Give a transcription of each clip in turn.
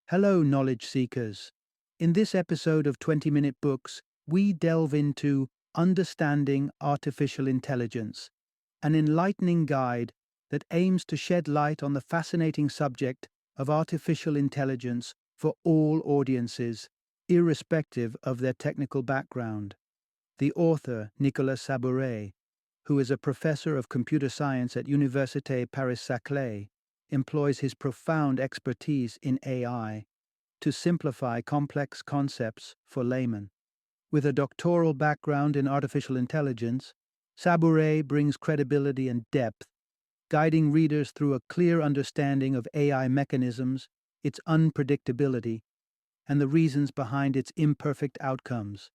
Hello, knowledge seekers. In this episode of 20-Minute Books, we delve into Understanding Artificial Intelligence, an enlightening guide that aims to shed light on the fascinating subject of artificial intelligence for all audiences, irrespective of their technical background. The author, Nicolas Sabouret, who is a professor of computer science at Université Paris-Saclay, employs his profound expertise in AI to simplify complex concepts for laymen. With a doctoral background in artificial intelligence, Sabouret brings credibility and depth, guiding readers through a clear understanding of AI mechanisms, its unpredictability, and the reasons behind its imperfect outcomes.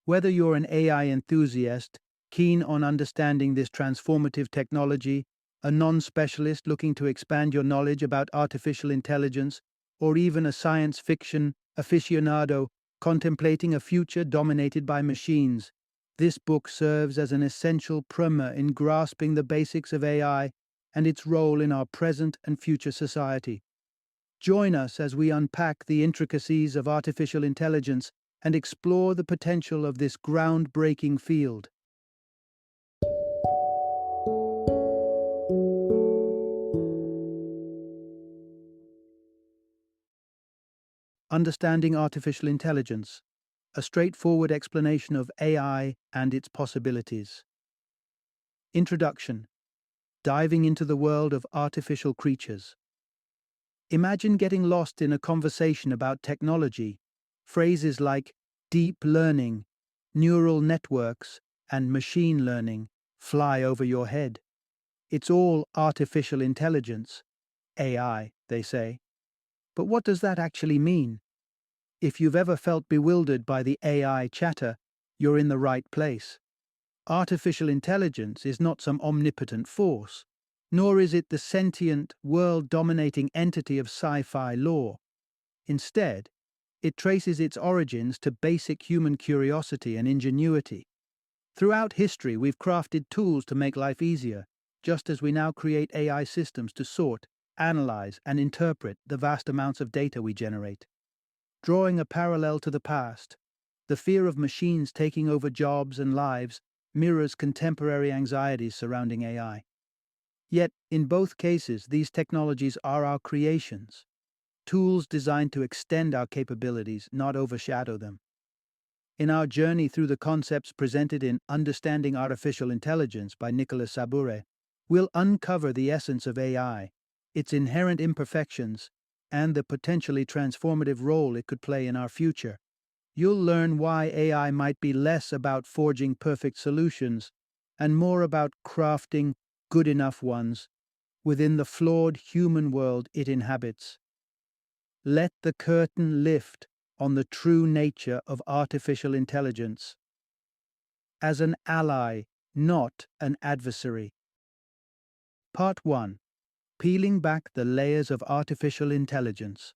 Whether you're an AI enthusiast, keen on understanding this transformative technology, a non-specialist looking to expand your knowledge about artificial intelligence, or even a science fiction aficionado contemplating a future dominated by machines, this book serves as an essential primer in grasping the basics of AI and its role in our present and future society. Join us as we unpack the intricacies of artificial intelligence and explore the potential of this groundbreaking field. Understanding Artificial Intelligence, a straightforward explanation of AI and its possibilities. Introduction. Diving into the world of artificial creatures. Imagine getting lost in a conversation about technology. Phrases like deep learning, neural networks, and machine learning fly over your head. It's all artificial intelligence, AI, they say. But what does that actually mean? If you've ever felt bewildered by the AI chatter, you're in the right place. Artificial intelligence is not some omnipotent force, nor is it the sentient, world-dominating entity of sci-fi lore. Instead, it traces its origins to basic human curiosity and ingenuity. Throughout history, we've crafted tools to make life easier, just as we now create AI systems to sort, analyze, and interpret the vast amounts of data we generate. Drawing a parallel to the past, the fear of machines taking over jobs and lives mirrors contemporary anxieties surrounding AI. Yet, in both cases, these technologies are our creations, tools designed to extend our capabilities, not overshadow them. In our journey through the concepts presented in Understanding Artificial Intelligence by Nicolas Sabouret, we'll uncover the essence of AI, its inherent imperfections, and the potentially transformative role it could play in our future. You'll learn why AI might be less about forging perfect solutions and more about crafting good enough ones within the flawed human world it inhabits. Let the curtain lift on the true nature of artificial intelligence. As an ally, not an adversary. Part 1. Peeling back the layers of artificial intelligence.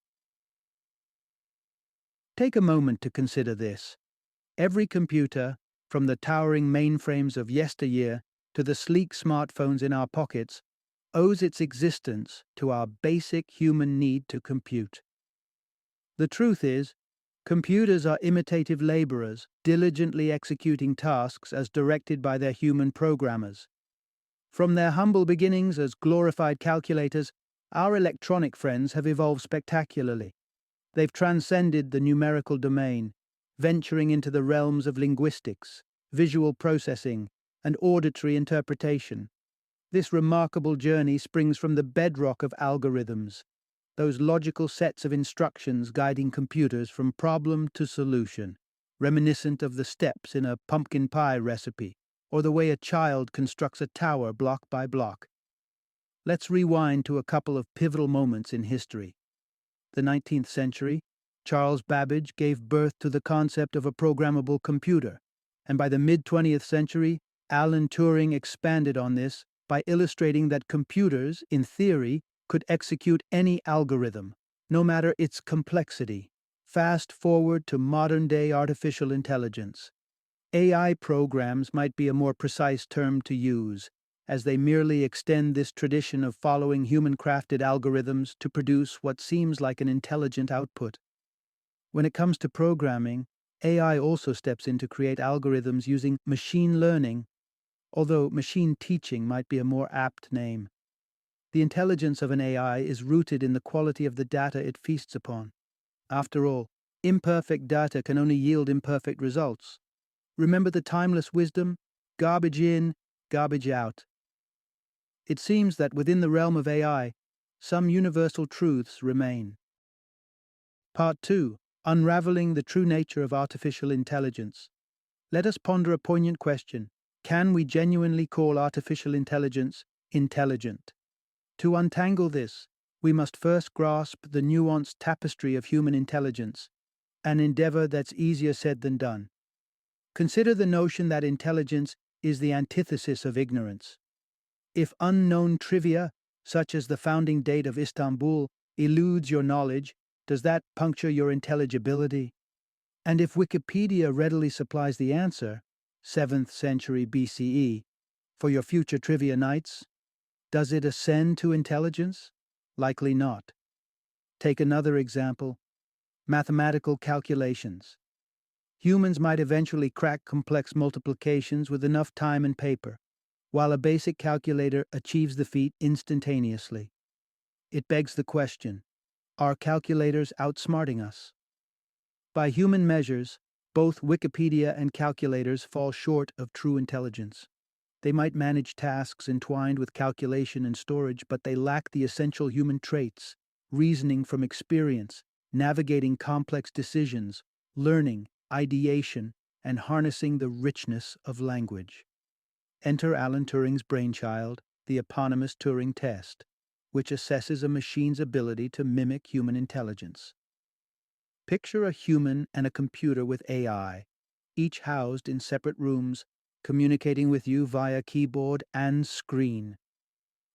Take a moment to consider this. Every computer, from the towering mainframes of yesteryear to the sleek smartphones in our pockets, owes its existence to our basic human need to compute. The truth is, computers are imitative laborers, diligently executing tasks as directed by their human programmers. From their humble beginnings as glorified calculators, our electronic friends have evolved spectacularly. They've transcended the numerical domain, venturing into the realms of linguistics, visual processing, and auditory interpretation. This remarkable journey springs from the bedrock of algorithms, those logical sets of instructions guiding computers from problem to solution, reminiscent of the steps in a pumpkin pie recipe, or the way a child constructs a tower block by block. Let's rewind to a couple of pivotal moments in history. The 19th century, Charles Babbage gave birth to the concept of a programmable computer, and by the mid-20th century, Alan Turing expanded on this by illustrating that computers, in theory, could execute any algorithm, no matter its complexity. Fast forward to modern-day artificial intelligence. AI programs might be a more precise term to use, as they merely extend this tradition of following human-crafted algorithms to produce what seems like an intelligent output. When it comes to programming, AI also steps in to create algorithms using machine learning, although machine teaching might be a more apt name. The intelligence of an AI is rooted in the quality of the data it feasts upon. After all, imperfect data can only yield imperfect results. Remember the timeless wisdom? Garbage in, garbage out. It seems that within the realm of AI, some universal truths remain. Part 2. Unraveling the true nature of artificial intelligence. Let us ponder a poignant question. Can we genuinely call artificial intelligence intelligent? To untangle this, we must first grasp the nuanced tapestry of human intelligence, an endeavor that's easier said than done. Consider the notion that intelligence is the antithesis of ignorance. If unknown trivia, such as the founding date of Istanbul, eludes your knowledge, does that puncture your intelligibility? And if Wikipedia readily supplies the answer, 7th century BCE, for your future trivia nights, does it ascend to intelligence? Likely not. Take another example: mathematical calculations. Humans might eventually crack complex multiplications with enough time and paper, while a basic calculator achieves the feat instantaneously. It begs the question, are calculators outsmarting us? By human measures, both Wikipedia and calculators fall short of true intelligence. They might manage tasks entwined with calculation and storage, but they lack the essential human traits: reasoning from experience, navigating complex decisions, learning, ideation, and harnessing the richness of language. Enter Alan Turing's brainchild, the eponymous Turing test, which assesses a machine's ability to mimic human intelligence. Picture a human and a computer with AI, each housed in separate rooms, communicating with you via keyboard and screen.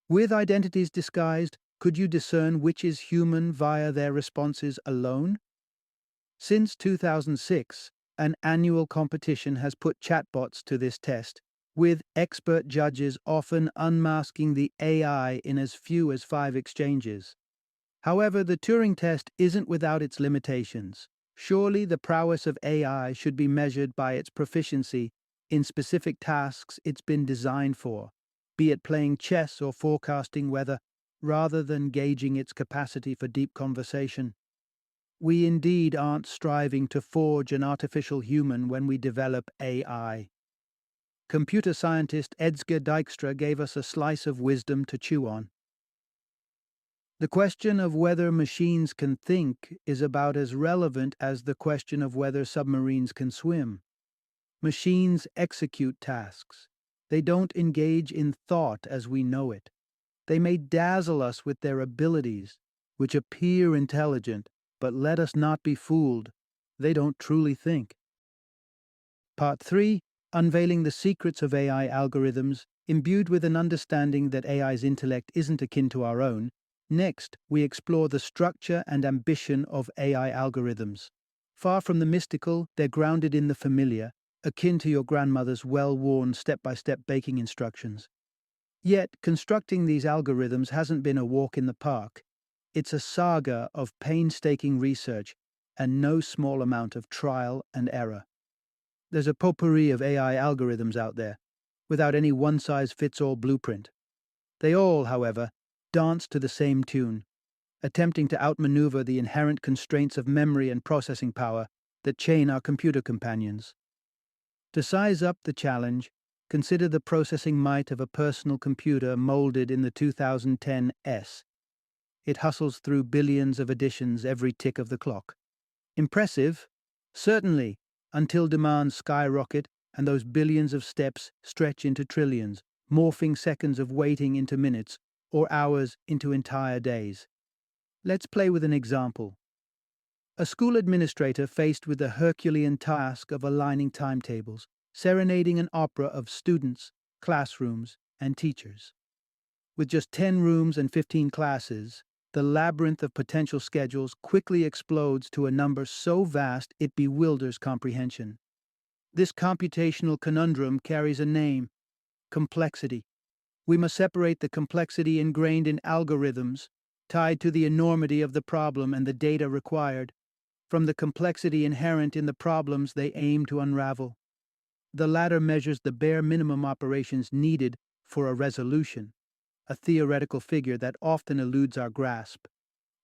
With identities disguised, could you discern which is human via their responses alone? Since 2006, an annual competition has put chatbots to this test, with expert judges often unmasking the AI in as few as 5 exchanges. However, the Turing test isn't without its limitations. Surely the prowess of AI should be measured by its proficiency in specific tasks it's been designed for, be it playing chess or forecasting weather, rather than gauging its capacity for deep conversation. We indeed aren't striving to forge an artificial human when we develop AI. Computer scientist Edsger Dijkstra gave us a slice of wisdom to chew on. The question of whether machines can think is about as relevant as the question of whether submarines can swim. Machines execute tasks. They don't engage in thought as we know it. They may dazzle us with their abilities, which appear intelligent, but let us not be fooled. They don't truly think. Part 3. Unveiling the secrets of AI algorithms, imbued with an understanding that AI's intellect isn't akin to our own. Next, we explore the structure and ambition of AI algorithms. Far from the mystical, they're grounded in the familiar, akin to your grandmother's well-worn step-by-step baking instructions. Yet, constructing these algorithms hasn't been a walk in the park. It's a saga of painstaking research and no small amount of trial and error. There's a potpourri of AI algorithms out there, without any one-size-fits-all blueprint. They all, however, dance to the same tune, attempting to outmaneuver the inherent constraints of memory and processing power that chain our computer companions. To size up the challenge, consider the processing might of a personal computer molded in the 2010 S. It hustles through billions of additions every tick of the clock. Impressive? Certainly, until demands skyrocket and those billions of steps stretch into trillions, morphing seconds of waiting into minutes or hours into entire days. Let's play with an example. A school administrator faced with the Herculean task of aligning timetables, serenading an opera of students, classrooms, and teachers. With just 10 rooms and 15 classes, the labyrinth of potential schedules quickly explodes to a number so vast it bewilders comprehension. This computational conundrum carries a name: complexity. We must separate the complexity ingrained in algorithms, tied to the enormity of the problem and the data required, from the complexity inherent in the problems they aim to unravel. The latter measures the bare minimum operations needed for a resolution, a theoretical figure that often eludes our grasp,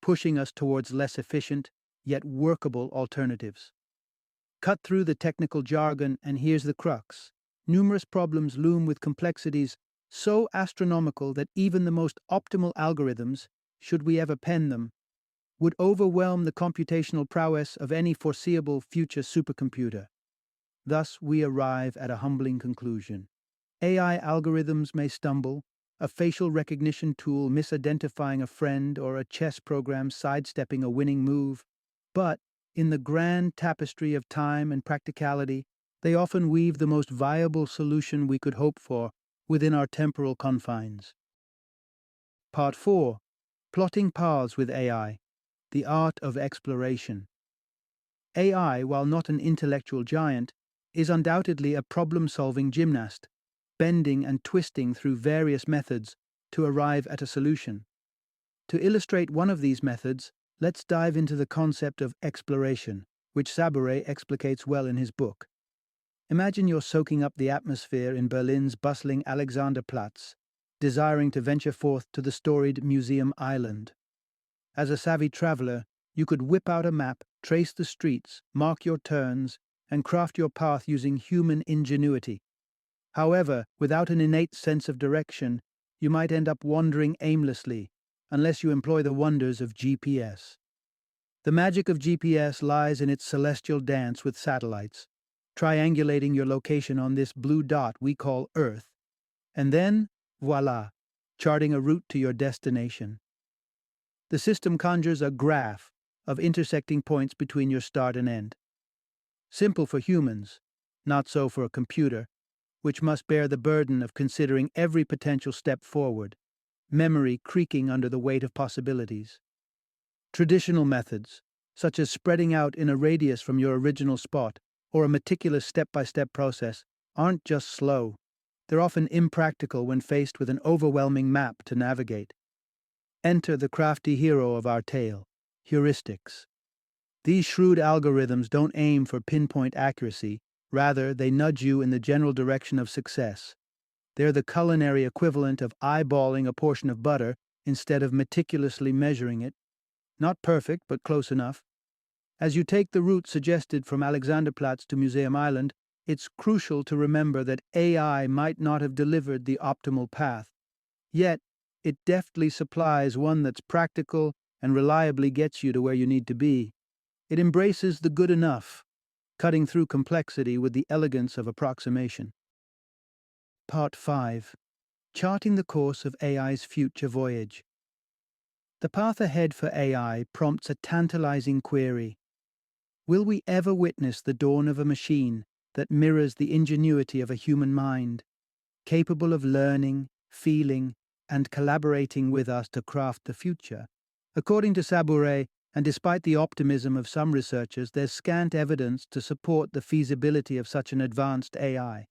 pushing us towards less efficient, yet workable alternatives. Cut through the technical jargon, and here's the crux. Numerous problems loom with complexities so astronomical that even the most optimal algorithms, should we ever pen them, would overwhelm the computational prowess of any foreseeable future supercomputer. Thus, we arrive at a humbling conclusion. AI algorithms may stumble, a facial recognition tool misidentifying a friend or a chess program sidestepping a winning move, but in the grand tapestry of time and practicality, they often weave the most viable solution we could hope for within our temporal confines. Part 4. Plotting Paths with AI. The Art of Exploration. AI, while not an intellectual giant, is undoubtedly a problem-solving gymnast, bending and twisting through various methods to arrive at a solution. To illustrate one of these methods, let's dive into the concept of exploration, which Sabouret explicates well in his book. Imagine you're soaking up the atmosphere in Berlin's bustling Alexanderplatz, desiring to venture forth to the storied Museum Island. As a savvy traveler, you could whip out a map, trace the streets, mark your turns, and craft your path using human ingenuity. However, without an innate sense of direction, you might end up wandering aimlessly, unless you employ the wonders of GPS. The magic of GPS lies in its celestial dance with satellites, triangulating your location on this blue dot we call Earth, and then, voila, charting a route to your destination. The system conjures a graph of intersecting points between your start and end. Simple for humans, not so for a computer, which must bear the burden of considering every potential step forward, memory creaking under the weight of possibilities. Traditional methods, such as spreading out in a radius from your original spot or a meticulous step-by-step process, aren't just slow. They're often impractical when faced with an overwhelming map to navigate. Enter the crafty hero of our tale, heuristics. These shrewd algorithms don't aim for pinpoint accuracy, rather, they nudge you in the general direction of success. They're the culinary equivalent of eyeballing a portion of butter instead of meticulously measuring it. Not perfect, but close enough. As you take the route suggested from Alexanderplatz to Museum Island, it's crucial to remember that AI might not have delivered the optimal path. Yet, it deftly supplies one that's practical and reliably gets you to where you need to be. It embraces the good enough, cutting through complexity with the elegance of approximation. Part 5. Charting the course of AI's future voyage. The path ahead for AI prompts a tantalizing query. Will we ever witness the dawn of a machine that mirrors the ingenuity of a human mind, capable of learning, feeling, and collaborating with us to craft the future? According to Sabouret, and despite the optimism of some researchers, there's scant evidence to support the feasibility of such an advanced AI.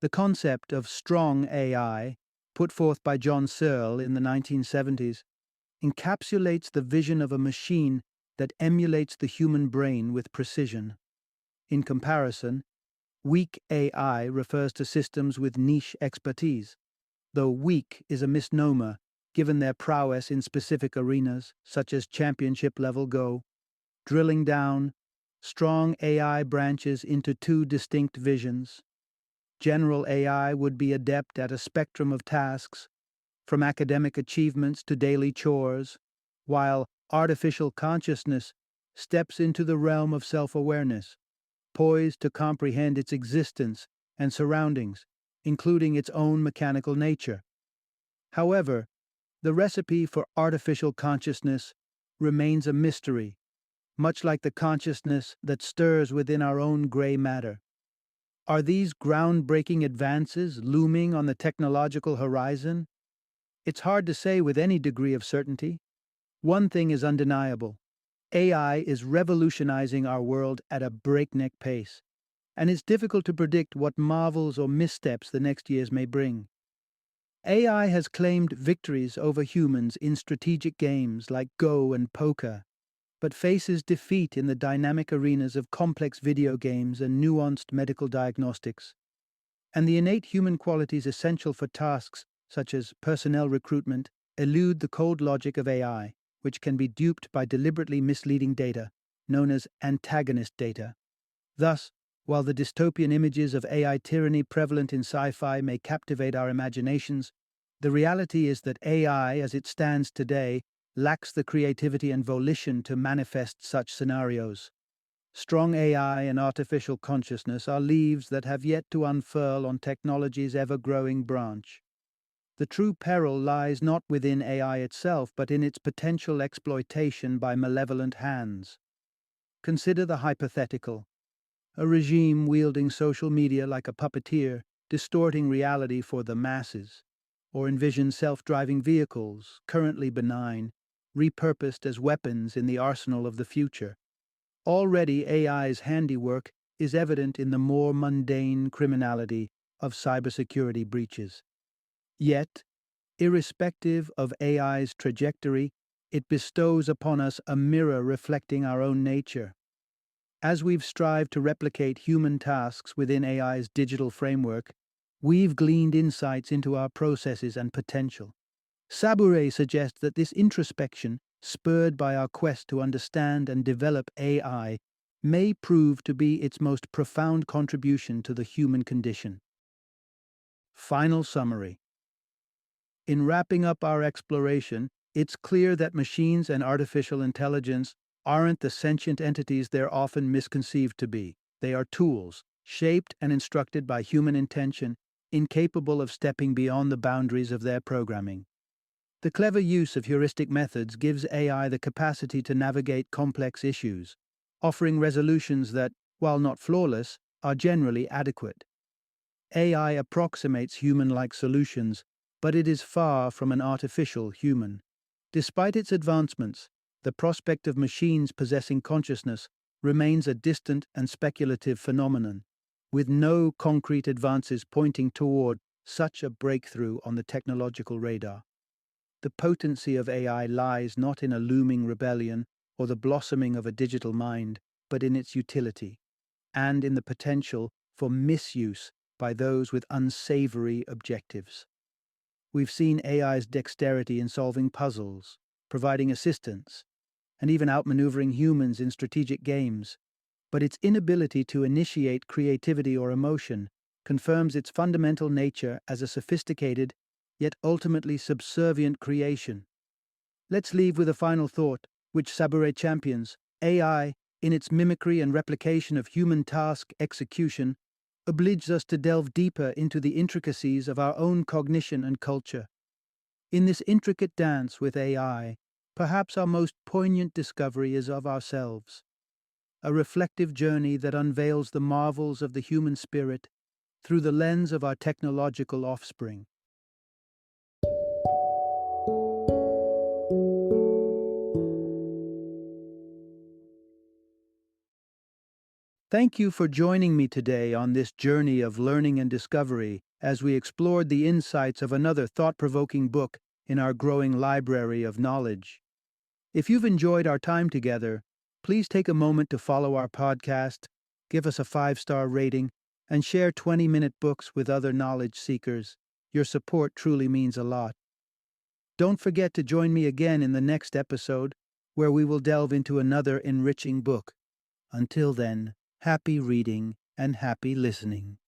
The concept of strong AI, put forth by John Searle in the 1970s, encapsulates the vision of a machine that emulates the human brain with precision. In comparison, weak AI refers to systems with niche expertise, though weak is a misnomer given their prowess in specific arenas, such as championship-level Go. Drilling down, strong AI branches into two distinct visions. General AI would be adept at a spectrum of tasks, from academic achievements to daily chores, while artificial consciousness steps into the realm of self-awareness, poised to comprehend its existence and surroundings, including its own mechanical nature. However, the recipe for artificial consciousness remains a mystery, much like the consciousness that stirs within our own gray matter. Are these groundbreaking advances looming on the technological horizon? It's hard to say with any degree of certainty. One thing is undeniable. AI is revolutionizing our world at a breakneck pace, and it's difficult to predict what marvels or missteps the next years may bring. AI has claimed victories over humans in strategic games like Go and poker, but faces defeat in the dynamic arenas of complex video games and nuanced medical diagnostics. And the innate human qualities essential for tasks such as personnel recruitment elude the cold logic of AI, which can be duped by deliberately misleading data, known as antagonist data. Thus, while the dystopian images of AI tyranny prevalent in sci-fi may captivate our imaginations, the reality is that AI, as it stands today, lacks the creativity and volition to manifest such scenarios. Strong AI and artificial consciousness are leaves that have yet to unfurl on technology's ever-growing branch. The true peril lies not within AI itself, but in its potential exploitation by malevolent hands. Consider the hypothetical: a regime wielding social media like a puppeteer, distorting reality for the masses. Or envision self-driving vehicles, currently benign, repurposed as weapons in the arsenal of the future. Already AI's handiwork is evident in the more mundane criminality of cybersecurity breaches. Yet, irrespective of AI's trajectory, it bestows upon us a mirror reflecting our own nature. As we've strived to replicate human tasks within AI's digital framework, we've gleaned insights into our processes and potential. Sabouret suggests that this introspection, spurred by our quest to understand and develop AI, may prove to be its most profound contribution to the human condition. Final summary. In wrapping up our exploration, it's clear that machines and artificial intelligence aren't the sentient entities they're often misconceived to be. They are tools, shaped and instructed by human intention, incapable of stepping beyond the boundaries of their programming. The clever use of heuristic methods gives AI the capacity to navigate complex issues, offering resolutions that, while not flawless, are generally adequate. AI approximates human-like solutions, but it is far from an artificial human. Despite its advancements, the prospect of machines possessing consciousness remains a distant and speculative phenomenon, with no concrete advances pointing toward such a breakthrough on the technological radar. The potency of AI lies not in a looming rebellion or the blossoming of a digital mind, but in its utility, and in the potential for misuse by those with unsavory objectives. We've seen AI's dexterity in solving puzzles, providing assistance, and even outmaneuvering humans in strategic games, but its inability to initiate creativity or emotion confirms its fundamental nature as a sophisticated, yet ultimately subservient creation. Let's leave with a final thought, which Sabouret champions. AI, in its mimicry and replication of human task execution, obliges us to delve deeper into the intricacies of our own cognition and culture. In this intricate dance with AI, perhaps our most poignant discovery is of ourselves, a reflective journey that unveils the marvels of the human spirit through the lens of our technological offspring. Thank you for joining me today on this journey of learning and discovery as we explored the insights of another thought-provoking book in our growing library of knowledge. If you've enjoyed our time together, please take a moment to follow our podcast, give us a 5-star rating, and share 20-minute books with other knowledge seekers. Your support truly means a lot. Don't forget to join me again in the next episode, where we will delve into another enriching book. Until then, happy reading and happy listening.